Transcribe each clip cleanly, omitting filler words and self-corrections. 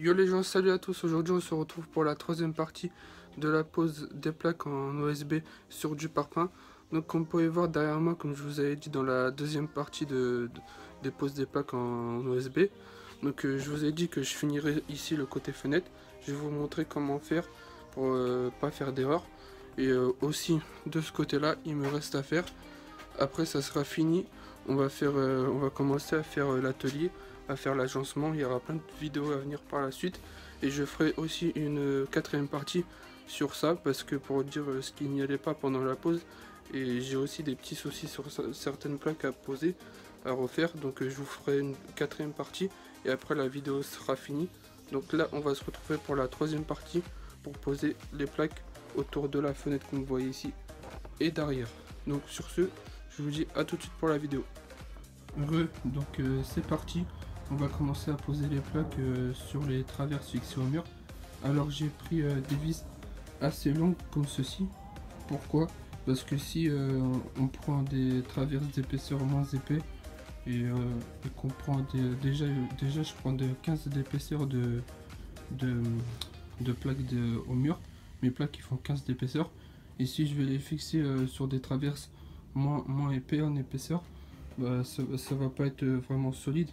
Yo les gens, salut à tous. Aujourd'hui on se retrouve pour la troisième partie de la pose des plaques en OSB sur du parpaing. Donc comme vous pouvez voir derrière moi, comme je vous avais dit dans la deuxième partie des poses des plaques en OSB, donc je vous ai dit que je finirai ici le côté fenêtre. Je vais vous montrer comment faire pour pas faire d'erreur. Et aussi de ce côté là il me reste à faire. Après ça sera fini, on va commencer à faire l'atelier, à faire l'agencement. Il y aura plein de vidéos à venir par la suite, et je ferai aussi une quatrième partie sur ça, parce que pour dire ce qui n'y allait pas pendant la pose, et j'ai aussi des petits soucis sur certaines plaques à poser, à refaire. Donc je vous ferai une quatrième partie, et après la vidéo sera finie. Donc là on va se retrouver pour la troisième partie, pour poser les plaques autour de la fenêtre que vous voyez ici et derrière. Donc sur ce, je vous dis à tout de suite pour la vidéo. Donc c'est parti, on va commencer à poser les plaques sur les traverses fixées au mur. Alors j'ai pris des vis assez longues comme ceci. Pourquoi? Parce que si on prend des traverses d'épaisseur moins épais et qu'on prend déjà je prends de 15 d'épaisseur de plaques au mur, mes plaques qui font 15 d'épaisseur, et si je vais les fixer sur des traverses moins épais en épaisseur, bah, ça va pas être vraiment solide.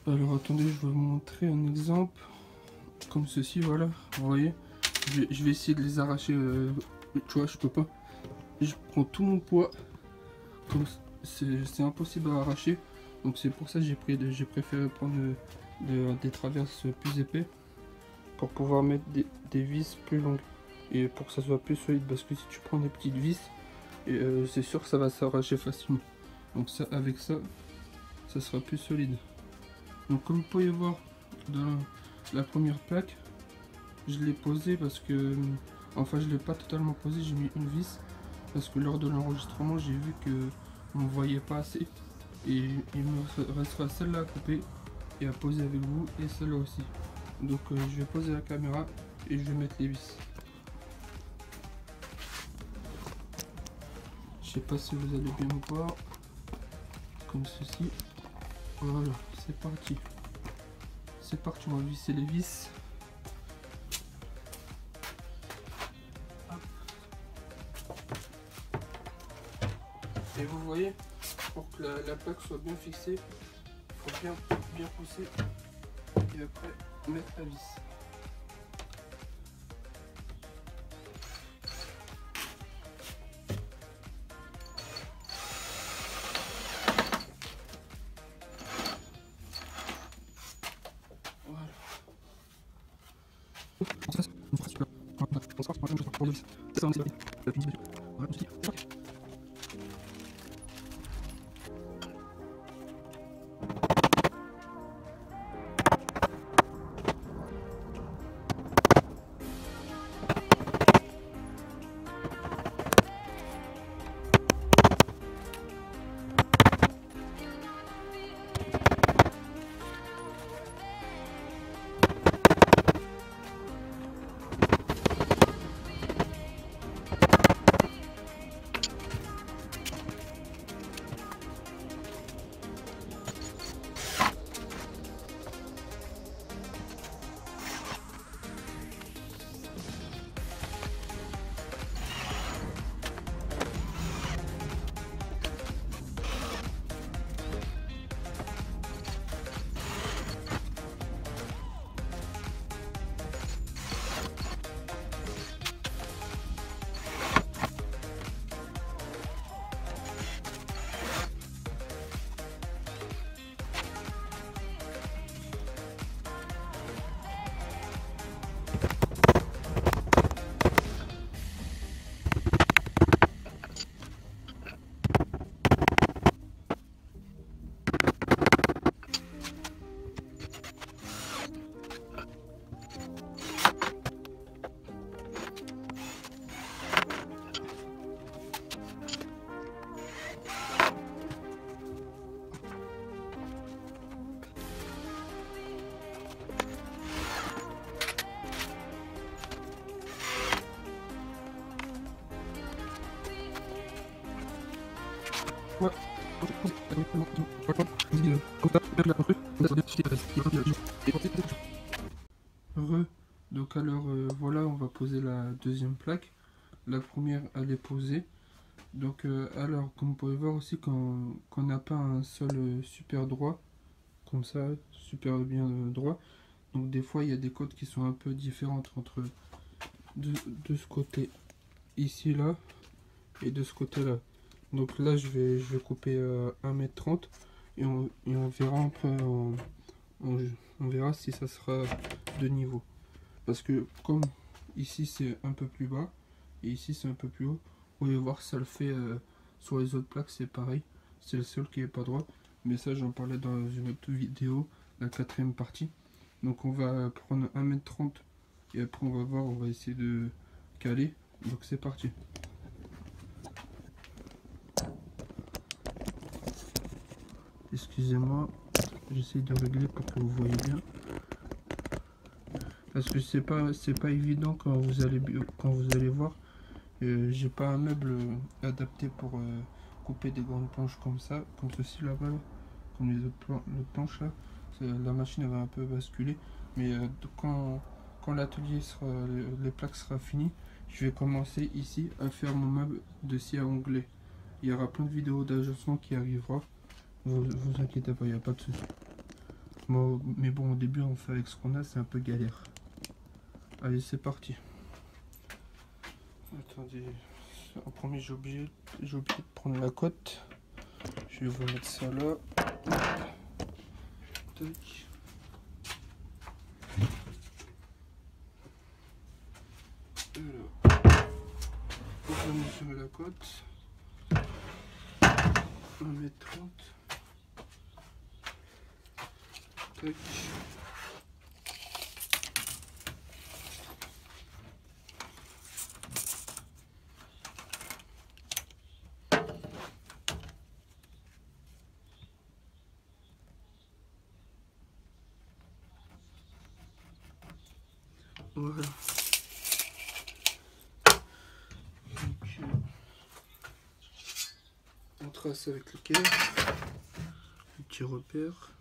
Alors attendez, je vais vous montrer un exemple comme ceci. Voilà, vous voyez, je vais essayer de les arracher. Tu vois, je peux pas, je prends tout mon poids, comme c'est impossible à arracher. Donc c'est pour ça que j'ai préféré prendre des traverses plus épais pour pouvoir mettre des vis plus longues et pour que ça soit plus solide, parce que si tu prends des petites vis, c'est sûr que ça va s'arracher facilement. Donc ça, avec ça, ça sera plus solide. Donc comme vous pouvez voir dans la première plaque, je l'ai posée parce que, enfin je l'ai pas totalement posée, j'ai mis une vis parce que lors de l'enregistrement j'ai vu que on ne voyait pas assez, et il me restera celle-là à couper et à poser avec vous, et celle-là aussi. Donc je vais poser la caméra et je vais mettre les vis. Je sais pas si vous allez bien me voir, comme ceci. Voilà, c'est parti. C'est parti, on va visser les vis. Hop. Et vous voyez, pour que la plaque soit bien fixée, il faut bien pousser et après mettre la vis. Donc alors voilà, on va poser la deuxième plaque. La première elle est posée. Donc alors comme vous pouvez voir aussi quand on n'a pas un sol super droit, comme ça, super bien droit. Donc des fois il y a des côtes qui sont un peu différentes entre de ce côté ici là et de ce côté là. Donc là je vais couper 1,30 m et on verra après on verra si ça sera de niveau. Parce que comme ici c'est un peu plus bas et ici c'est un peu plus haut, vous pouvez voir ça le fait sur les autres plaques, c'est pareil, c'est le seul qui est pas droit. Mais ça j'en parlais dans une autre vidéo, la quatrième partie. Donc on va prendre 1,30 m et après on va voir, on va essayer de caler. Donc c'est parti. Excusez-moi, j'essaie de régler pour que vous voyez bien. Parce que c'est pas évident quand vous allez voir. J'ai pas un meuble adapté pour couper des grandes planches comme ça, comme ceci là-bas, là, comme les autres planches là. La machine elle va un peu basculer. Mais quand l'atelier sera, les plaques sera fini, je vais commencer ici à faire mon meuble de scie à onglet. Il y aura plein de vidéos d'agencement qui arrivera. Vous inquiétez pas, il n'y a pas de souci. Bon, mais bon, au début on fait avec ce qu'on a, c'est un peu galère. Allez, c'est parti. Attendez, en premier j'ai oublié de prendre la cote. Je vais vous mettre ça là. Tac. Alors, on va mesurer la cote. 1,30 m. Tac. Voilà. Donc, on trace avec le cœur, le petit repère.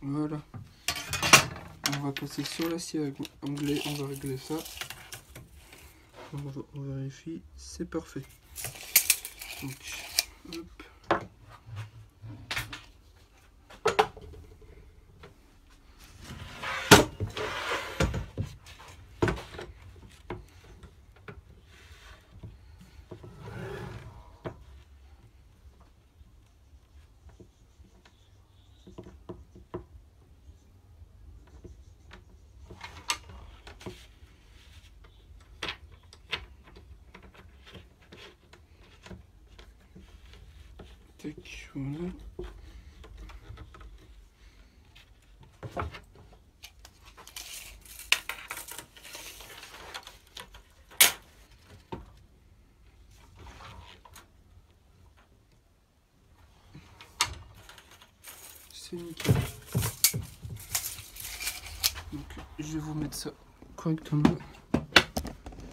Voilà, on va passer sur la scie à onglet, on va régler ça, on vérifie, c'est parfait. Donc, hop. Tac, voilà. C'est nickel. Donc je vais vous mettre ça correctement.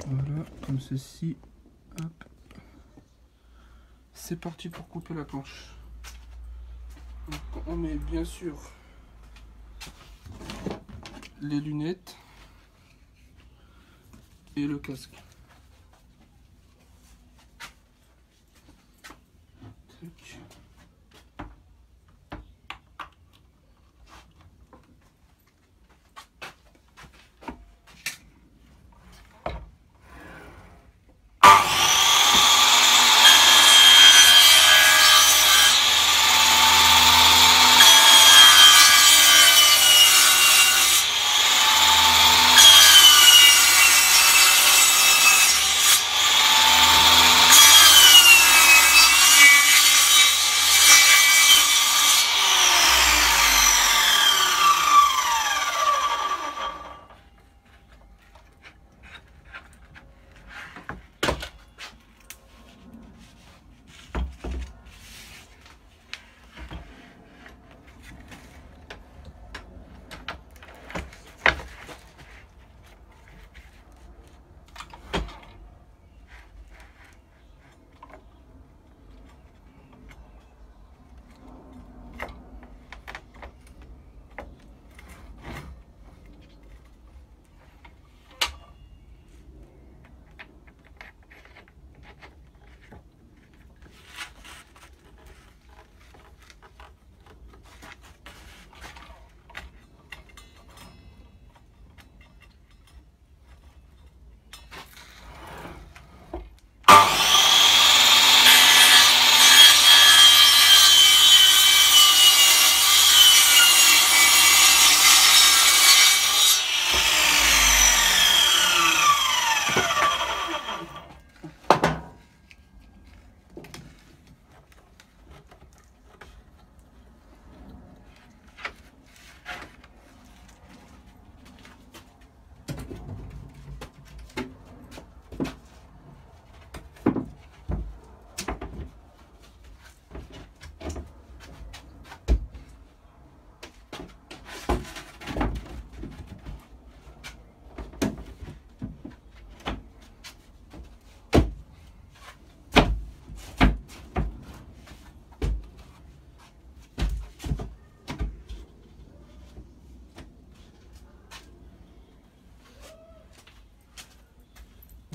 Voilà, comme ceci. Hop. C'est parti pour couper la planche. Donc, on met bien sûr les lunettes et le casque. Tac.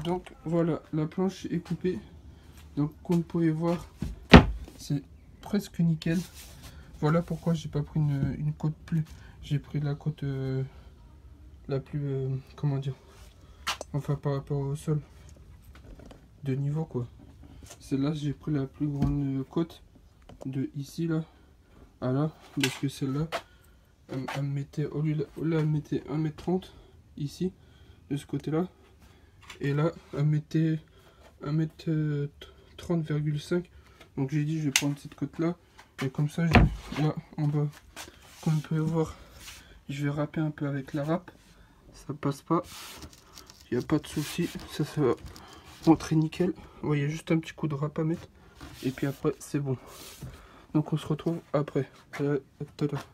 Donc voilà, la planche est coupée. Donc comme vous pouvez voir, c'est presque nickel. Voilà pourquoi j'ai pas pris une côte plus. J'ai pris la côte la plus comment dire, enfin par rapport au sol de niveau quoi. Celle-là j'ai pris la plus grande côte de ici là à là, parce que celle-là elle mettait au lieu là elle mettait 1m30 ici de ce côté là, et là elle mettait 1m30,5. donc j'ai dit je vais prendre cette côte là, et comme ça là en bas, comme vous pouvez voir, je vais râper un peu avec la râpe, ça passe pas, il n'y a pas de souci, ça va rentrer nickel. Vous voyez, juste un petit coup de râpe à mettre et puis après c'est bon. Donc on se retrouve après, à tout à l'heure.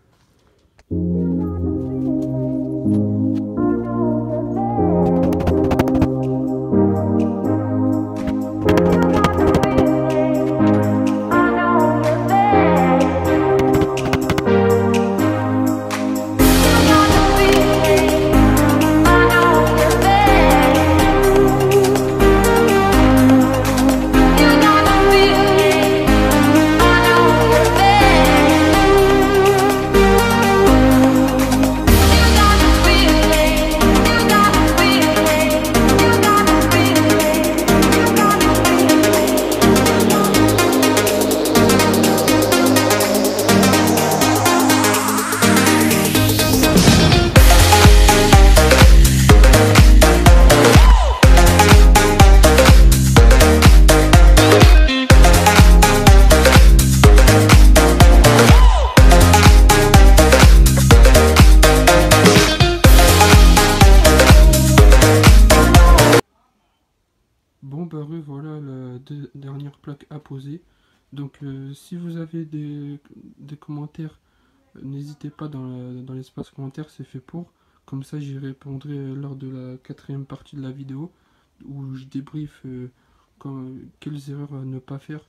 Bon bah voilà la dernière plaque à poser. Donc si vous avez des commentaires, n'hésitez pas dans l'espace commentaire, c'est fait pour. Comme ça j'y répondrai lors de la 4e partie de la vidéo, où je débriefe quelles erreurs à ne pas faire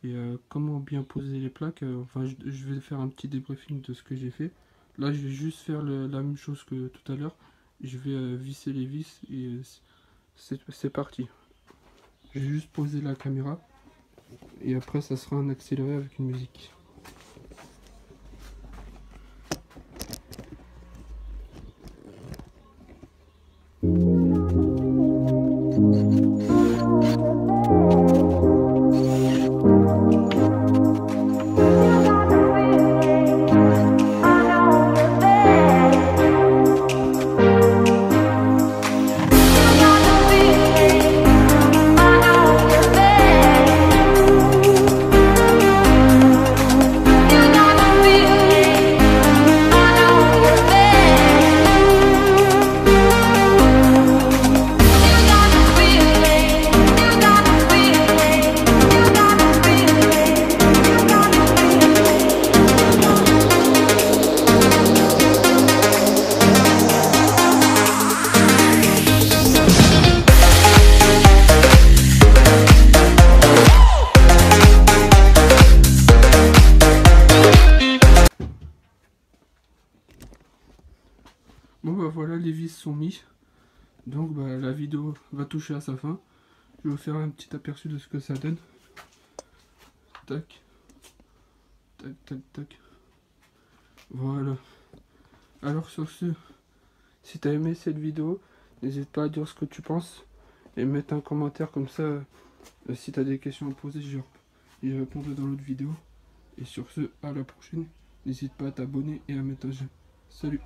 et comment bien poser les plaques. Enfin je vais faire un petit débriefing de ce que j'ai fait. Là je vais juste faire la même chose que tout à l'heure. Je vais visser les vis et c'est parti. Je vais juste poser la caméra et après ça sera un accéléré avec une musique. Bon bah voilà, les vis sont mis. Donc bah la vidéo va toucher à sa fin. Je vais vous faire un petit aperçu de ce que ça donne. Tac. Tac, tac, tac. Voilà. Alors sur ce, si tu as aimé cette vidéo, n'hésite pas à dire ce que tu penses. Et mettre un commentaire comme ça. Si tu as des questions à poser, j'y répondrai dans l'autre vidéo. Et sur ce, à la prochaine. N'hésite pas à t'abonner et à mettre un j'aime. Salut!